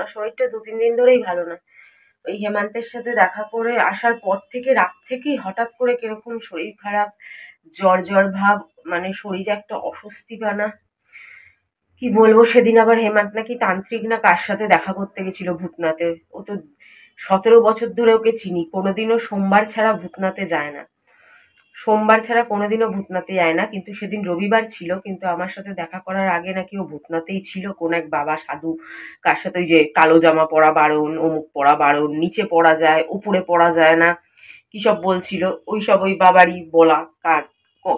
না, শরীরটা 2-3 দিন ধরেই ভালো না। ওই হেমান্তের সাথে দেখা করে আসার পর থেকে রাত থেকেই হঠাৎ করে কিরকম শরীর খারাপ, জ্বর জ্বর ভাব, মানে শরীরে একটা অস্বস্তিপানা। কি বলবো, সেদিন আবার হেমান্ত নাকি তান্ত্রিক না কার সাথে দেখা করতে গেছিল ভূতনাথে। ও তো 17 বছর ধরে ওকে চিনি, কোনোদিনও সোমবার ছাড়া ভূতনাথে যায় না, সোমবার ছাড়া কোনোদিনও ভূতনাথে যায় না। কিন্তু সেদিন রবিবার ছিল, কিন্তু আমার সাথে দেখা করার আগে নাকি ও ভূতনাথেই ছিল। কোন এক বাবা সাধু কার সাথে, ওই যে কালো জামা পরা বারণ, অমুক পরা বারণ, নিচে পড়া যায় উপরে পড়া যায় না, কি সব বলছিল, ওইসব ওই বাবারই বলা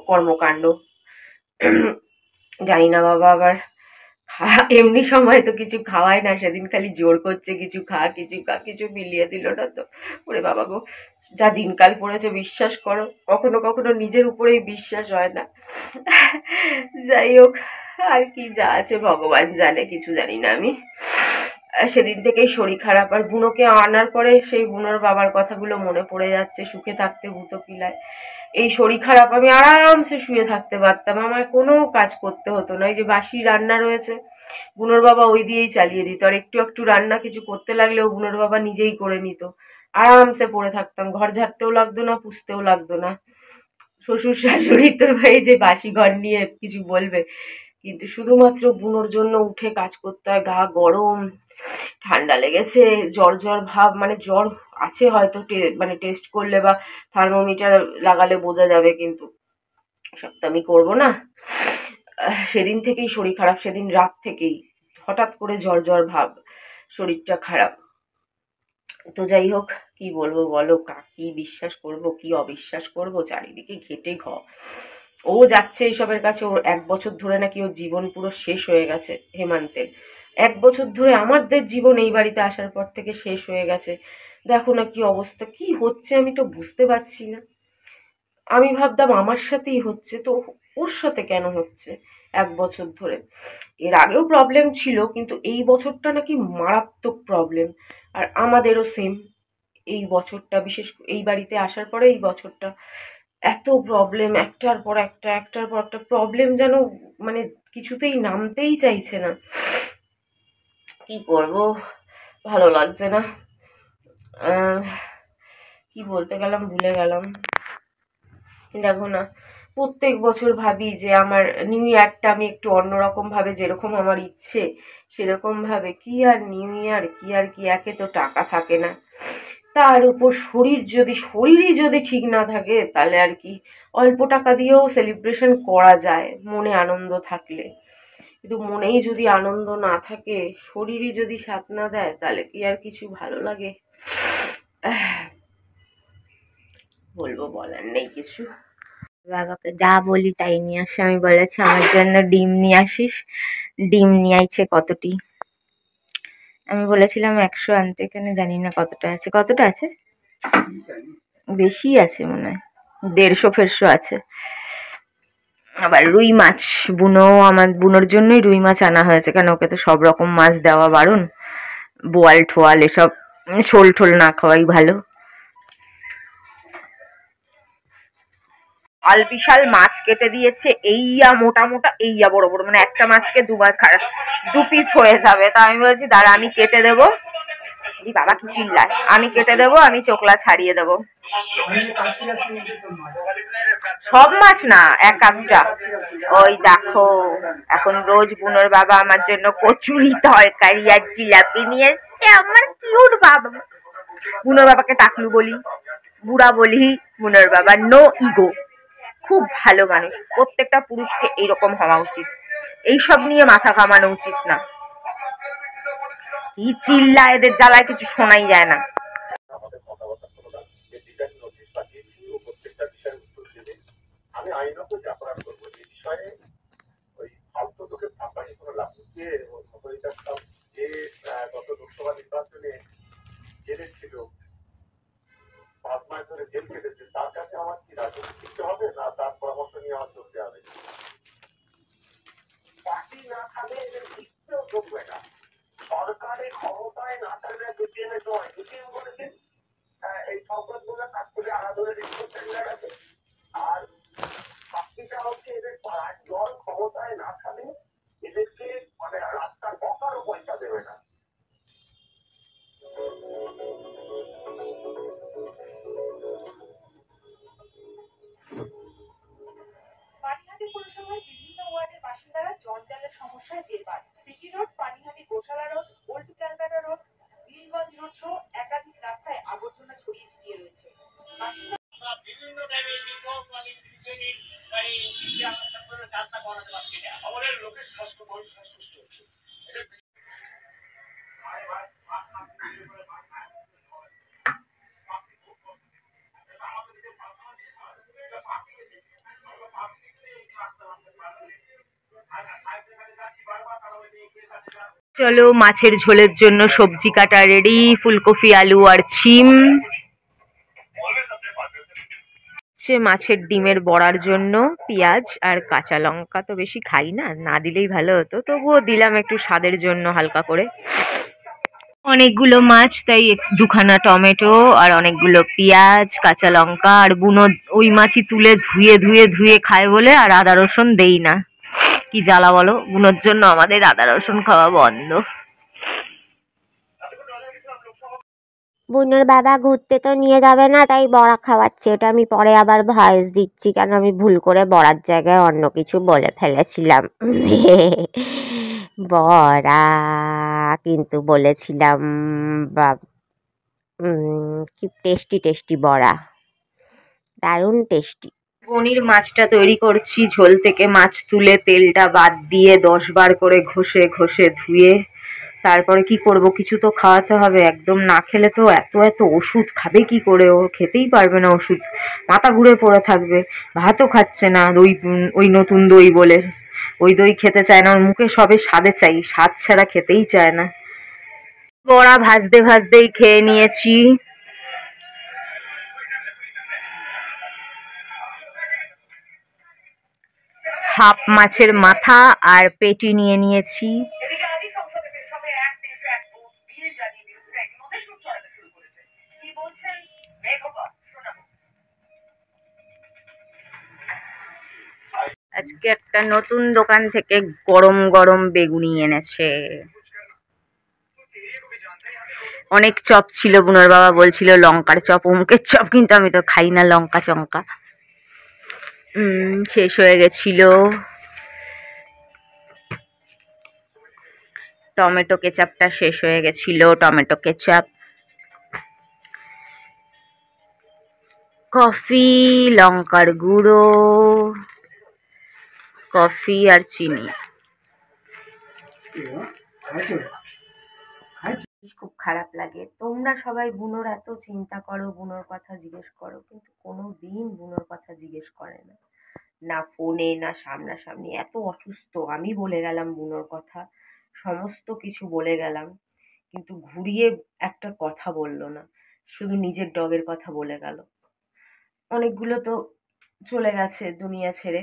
কর্মকাণ্ড। জানি না বাবা আবার এমনি সময় তো কিছু খাওয়ায় না, সেদিন খালি জোর করছে কিছু খা কিছু খা, কিছু মিলিয়ে দিল না তো। ওরে বাবা গো, যা দিনকাল পড়েছে বিশ্বাস করো, কখনো কখনো নিজের উপরেই বিশ্বাস হয় না। যাই হোক, আর কি যা আছে ভগবান জানে, কিছু জানি না আমি। সেদিন থেকেই শরীর খারাপ, আর বুনোকে আনার পরে সেই বুনোর বাবার কথাগুলো মনে পড়ে যাচ্ছে। সুখে থাকতে ভূতো কিলায়, এই শরীর খারাপ আমি আরামসে শুয়ে থাকতে পারতাম, আমার কোনো কাজ করতে হতো না। এই যে বাসি রান্না রয়েছে, বুনোর বাবা ওই দিয়েই চালিয়ে দিত, আর একটু একটু রান্না কিছু করতে লাগলেও বুনোর বাবা নিজেই করে নিত, আরামসে পড়ে থাকতাম, ঘর ঝাড়তেও লাগতো না, পুষতেও লাগতো না। শ্বশুর শাশুড়ি তো এই যে বাসি ঘর নিয়ে কিছু বলবে, কিন্তু শুধুমাত্র বুনোর জন্য উঠে কাজ করতে হয়। গা গরম, ঠান্ডা লেগেছে, জ্বর জ্বর ভাব, মানে জ্বর আছে হয়তো, মানে টেস্ট করলে বা থার্মোমিটার লাগালে বোঝা যাবে, কিন্তু সব তো আমি করবো না। সেদিন থেকেই শরীর খারাপ, সেদিন রাত থেকেই হঠাৎ করে জ্বর জ্বর ভাব, শরীরটা খারাপ। তো যাই হোক, কি বলবো বলো, কি বিশ্বাস করব কি অবিশ্বাস করব, চারিদিকে ঘেটে ও যাচ্ছে এইসবের কাছে। ওর 1 বছর ধরে নাকি ওর জীবন পুরো শেষ হয়ে গেছে হেমান্তের। 1 বছর ধরে আমাদের জীবন এই বাড়িতে আসার পর থেকে শেষ হয়ে গেছে। দেখো না কি অবস্থা, কি হচ্ছে আমি তো বুঝতে পারছি না। আমি ভাবতাম আমার সাথেই হচ্ছে, তো ওর সাথে কেন হচ্ছে 1 বছর ধরে? এর আগেও প্রবলেম ছিল, কিন্তু এই বছরটা নাকি মারাত্মক প্রবলেম। আর আমাদেরও সেম, এই বছরটা বিশেষ এই বাড়িতে আসার পরে এই বছরটা এত প্রবলেম, একটার পর একটা একটার পর একটা প্রবলেম, যেন মানে কিছুতেই নামতেই চাইছে না। কি করব, ভালো লাগছে না। কি বলতে গেলাম ভুলে গেলাম। দেখো না, প্রত্যেক বছর ভাবি যে আমার নিউ ইয়ারটা আমি একটু অন্যরকম ভাবে, যেরকম আমার ইচ্ছে সেরকম ভাবে, কি আর নিউ ইয়ার, কি আর কি, একে তো টাকা থাকে না, তার উপর শরীরই যদি ঠিক না থাকে, তাহলে আর কি অল্প টাকা দিয়েও সেলিব্রেশন করা যায় মনে আনন্দ থাকলে। কিন্তু মনেই যদি আনন্দ না থাকে, শরীরই যদি সাথ না দেয়, তাহলে কি আর কিছু ভালো লাগে? বলবো, বলার নেই কিছু। বাবাকে যা বলি তাই নিয়ে আসে। আমি বলেছি আমার জন্য ডিম নিয়ে আসিস, ডিম নিয়ে আইছে কতটি। আমি বলেছিলাম 100 আনতে, এখানে জানি না কতটা আছে। কতটা আছে? বেশি আছে মনে হয়, 150-150 আছে। আবার রুই মাছ, আমার বুনোর জন্যই রুই মাছ আনা হয়েছে, কেন ওকে তো সব রকম মাছ দেওয়া বারণ, বোয়াল ঠোয়াল এসব শোল ঠোল না খাওয়াই ভালো। বিশাল মাছ কেটে দিয়েছে, এইয়া মোটা মোটা, এইয়া বড় বড়, মানে একটা মাছকে 2 পিস হয়ে যাবে। তা আমি বলছি দাঁড়া আমি কেটে দেবো। বাবা কি চিল্লায়, আমি কেটে দেবো, আমি চোখলা ছাড়িয়ে দেবো। সব মাছ না, এক আধটা। ওই দেখো, এখন রোজ বুনোর বাবা আমার জন্য কচুরি তরকারি আর জিলাপি নিয়ে এসছে। আমার কিউট বাবা, বুনোর বাবাকে টাকলু বলি, বুড়া বলি, বুনোর বাবা নো ইগো, খুব ভালো মানুষ। প্রত্যেকটা পুরুষকে এইরকম হওয়া উচিত, এইসব নিয়ে মাথা ঘামানো উচিত না। কি চিল্লা, এদের জ্বালায় কিছু শোনাই যায় না। আমি আইনত যে অপরাধ করবো এই বিষয়ে, ওই ফালতু তোকে ভাববানি কোনো লাভ যে যে গত লোকসভা নির্বাচনে জেলে ছিল, 5 মাস ধরে জেল কেটেছে, তার কাছে আমার কি রাজনীতি শিখতে হবে না তার পরামর্শ নিয়ে আমার চলতে হবে? পার্টি না থাকলে শিখতেও চলবে না, সরকারের ক্ষমতায় না থাকলে বিপিএমের নয়। বিপিএম বলেছেন এই সংকটগুলো কাজ করে আলাদা ধরে রিপোর্ট আছে, আর বাকিটা হচ্ছে এদের পাড়ার জল চলো মাছের ঝোলের জন্য সবজি কাটা রেডি, ফুলকপি আলু আর ছিম। মাছের ডিমের বড়ার জন্য পেঁয়াজ আর কাঁচা লঙ্কা তো বেশি খাই না, না দিলেই ভালো হতো, তবুও দিলাম একটু স্বাদের জন্য হালকা করে। অনেকগুলো মাছ তাই দুখানা টমেটো আর অনেকগুলো পেঁয়াজ কাঁচা লঙ্কা, আর বুনো ওই মাছই তুলে ধুয়ে ধুয়ে ধুয়ে খায় বলে আর আদা রসুন দেই না। কি জ্বালা বলো, বুনোর জন্য আমাদের আদা রসুন খাওয়া বন্ধ। বুনুর বাবা ঘুরতে তো নিয়ে যাবে না, তাই বড়া খাওয়াচ্ছে। এটা আমি পরে আবার ভয়েস দিচ্ছি, কেন আমি ভুল করে বড়ার জায়গায় অন্য কিছু বলে ফেলেছিলাম। বড়া কিন্তু বলেছিলাম বা কি টেস্টি টেস্টি বড়া, দারুণ টেস্টি। পনির মাছটা তৈরি করছি, ঝোল থেকে মাছ তুলে তেলটা বাদ দিয়ে 10 বার করে ঘষে ঘষে ধুয়ে তারপরে কি করব, কিছু তো খাওয়াতে হবে। একদম না খেলে তো এত এত ওষুধ খাবে কি করে, ও খেতেই পারবে না ওষুধ, মাথা ঘুরে পড়ে থাকবে। ভাতও খাচ্ছে না, দই ওই নতুন দই বলে ওই দই খেতে চায় না, ওর মুখে সবে স্বাদে চাই, স্বাদ ছাড়া খেতেই চায় না। বড়া ভাজতে ভাজতেই খেয়ে নিয়েছি। হাফ মাছের মাথা আর পেটি নিয়ে নিয়েছি। আজকে একটা নতুন দোকান থেকে গরম গরম বেগুনি এনেছে। অনেক চপ ছিল, বুনোর বাবা বলছিল লঙ্কার চপ অমুকের চপ, কিন্তু আমি তো খাই না লঙ্কা চঙ্কা। শেষ হয়ে গেছিল। টমেটো কেচাপটা শেষ হয়ে গেছিল, টমেটো কেচাপ। কফি, লঙ্কার গুঁড়ো, কফি আর চিনি। খুব খারাপ লাগে, তোমরা সবাই বুনোর এত চিন্তা করো, বুনোর কথা জিজ্ঞেস করো, কিন্তু কোনো দিন বুনোর কথা জিজ্ঞেস করে না, না ফোনে না সামনাসামনি। এত অসুস্থ, আমি বলে গেলাম বুনোর কথা, সমস্ত কিছু বলে গেলাম, কিন্তু ঘুরিয়ে একটা কথা বললো না, শুধু নিজের ডগের কথা বলে গেল। অনেকগুলো তো চলে গেছে দুনিয়া ছেড়ে,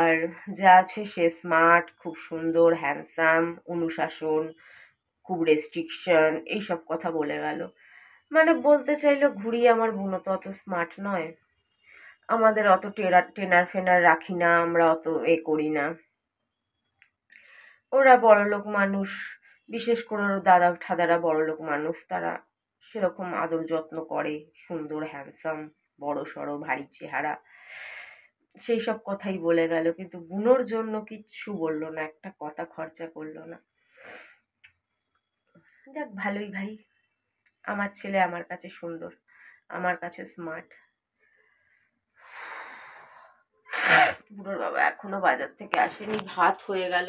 আর যা আছে সে স্মার্ট, খুব সুন্দর, হ্যান্ডসাম, অনুশাসন, খুব রেস্ট্রিকশন, এইসব কথা বলে গেল। মানে বলতে চাইলো ঘুরিয়ে আমার বুনো তো অত স্মার্ট নয়, আমাদের অত টেনার ফেনার রাখি না, আমরা অত করি না। ওরা বড়লোক মানুষ, বিশেষ করে ওর দাদা ঠাদারা বড়লোক মানুষ, তারা সেরকম আদর যত্ন করে, সুন্দর হ্যান্ডসাম, বড় সড়ো ভারী চেহারা, সেই সব কথাই বলে গেল, কিন্তু বুনোর জন্য কিচ্ছু বললো না, একটা কথা খরচা করলো না। যাক ভালোই ভাই, আমার ছেলে আমার কাছে সুন্দর, আমার কাছে স্মার্ট। বুনোর বাবা এখনো বাজার থেকে আসেনি, ভাত হয়ে গেল।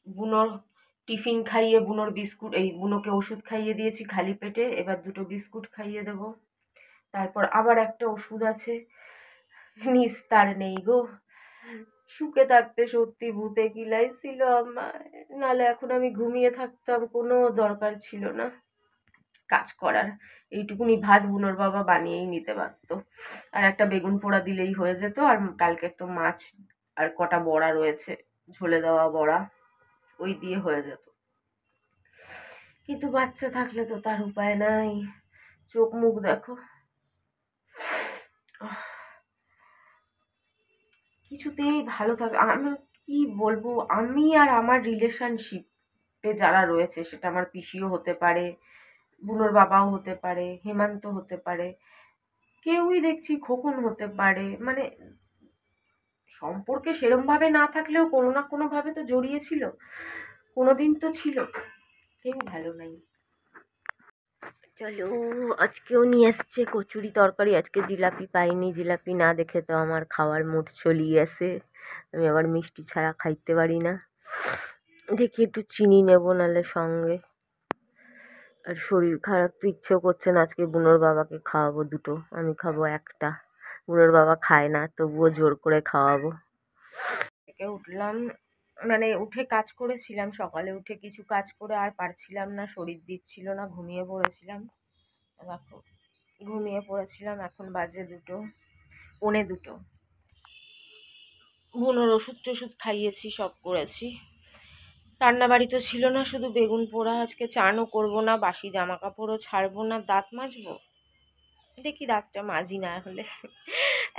বুনোর টিফিন খাইয়ে বুনোর বিস্কুট, বুনোকে ওষুধ খাইয়ে দিয়েছি খালি পেটে, এবার 2টো বিস্কুট খাইয়ে দেব, তারপর আবার একটা ওষুধ আছে, নিস্তার নেই গো। সুখে থাকতে সত্যি ভূতে কিলাইছিল আমায়, নালে এখন আমি ঘুমিয়ে থাকতাম, কোনো দরকার ছিল না কাজ করার। এইটুকুনি ভাত বুনোর বাবা বানিয়েই নিতে পারতো, আর একটা বেগুন পোড়া দিলেই হয়ে যেত, আর কালকের তো মাছ আর কটা বড়া রয়েছে, ঝোলে দেওয়া বড়া, ওই দিয়ে হয়ে যেত। কিন্তু বাচ্চা থাকলে তো তার উপায় নাই, চোখ মুখ দেখো, কিছুতেই ভালো থাকে। আমি কি বলবো, আমি আর আমার রিলেশনশিপে যারা রয়েছে, সেটা আমার পিসিও হতে পারে, বুনোর বাবাও হতে পারে, হেমান্ত হতে পারে, কেউই দেখছি খোকন হতে পারে, মানে সম্পর্কে সেরমভাবে না থাকলেও কোনো না কোনোভাবে তো জড়িয়েছিল, কোনোদিন তো ছিল, কেউ ভালো নাই। চলো, আজকেও নিয়ে এসছে কচুরি তরকারি। আজকে জিলাপি পাইনি, জিলাপি না দেখে তো আমার খাওয়ার মুড চলিয়ে আসে। আমি আবার মিষ্টি ছাড়া খাইতে পারি না। দেখি একটু চিনি নেবো নাহলে সঙ্গে। আর শরীর খারাপ তো, ইচ্ছেও করছে না। আজকে বুনোর বাবাকে খাওয়াবো দুটো, আমি খাবো একটা। বুনোর বাবা খায় না, তবুও জোর করে খাওয়াবো। থেকে উঠলাম, মানে উঠে কাজ করেছিলাম, সকালে উঠে কিছু কাজ করে আর পারছিলাম না, শরীর দিচ্ছিল না, ঘুমিয়ে পড়েছিলাম। দেখো ঘুমিয়ে পড়েছিলাম, এখন বাজে 2, পৌনে 2। বুনোর ওষুধ টষুধ খাইয়েছি, সব করেছি। রান্নাবাড়ি তো ছিল না, শুধু বেগুন পোড়া। আজকে চানও করবো না, বাসি জামা কাপড়ও ছাড়বো না, দাঁত মাজবো। দেখি দাঁতটা মাজি না হলে।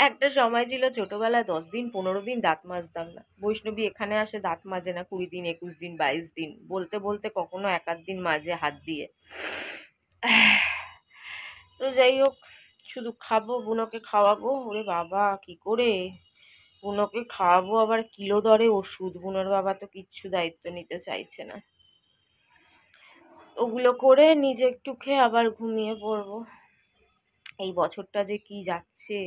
একটা সময় ছিল ছোটবেলায় 10 দিন 15 দিন দাঁত মাজতাম না। বৈষ্ণবী এখানে আসে, দাঁত মাজে না 20 দিন 21 দিন 22 দিন, বলতে বলতে কখনো 1-8 দিন মাজে হাত দিয়ে। তো যাই হোক, শুধু খাবো, বুনোকে খাওয়াবো। ওরে বাবা, কি করে বুনোকে খাওয়াবো? আবার কিলো দরে ওষুধ। বুনোর বাবা তো কিচ্ছু দায়িত্ব নিতে চাইছে না। ওগুলো করে নিজে একটু খেয়ে আবার ঘুমিয়ে পড়বো। এই বছরটা যে কি যাচ্ছে,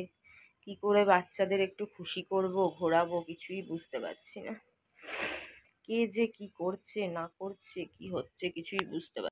কি করে বাচ্চাদের একটু খুশি করব, ঘোরাবো, কিছুই বুঝতে পারছি না। কে যে কি করছে না করছে, কি হচ্ছে কিছুই বুঝতে পারছি না।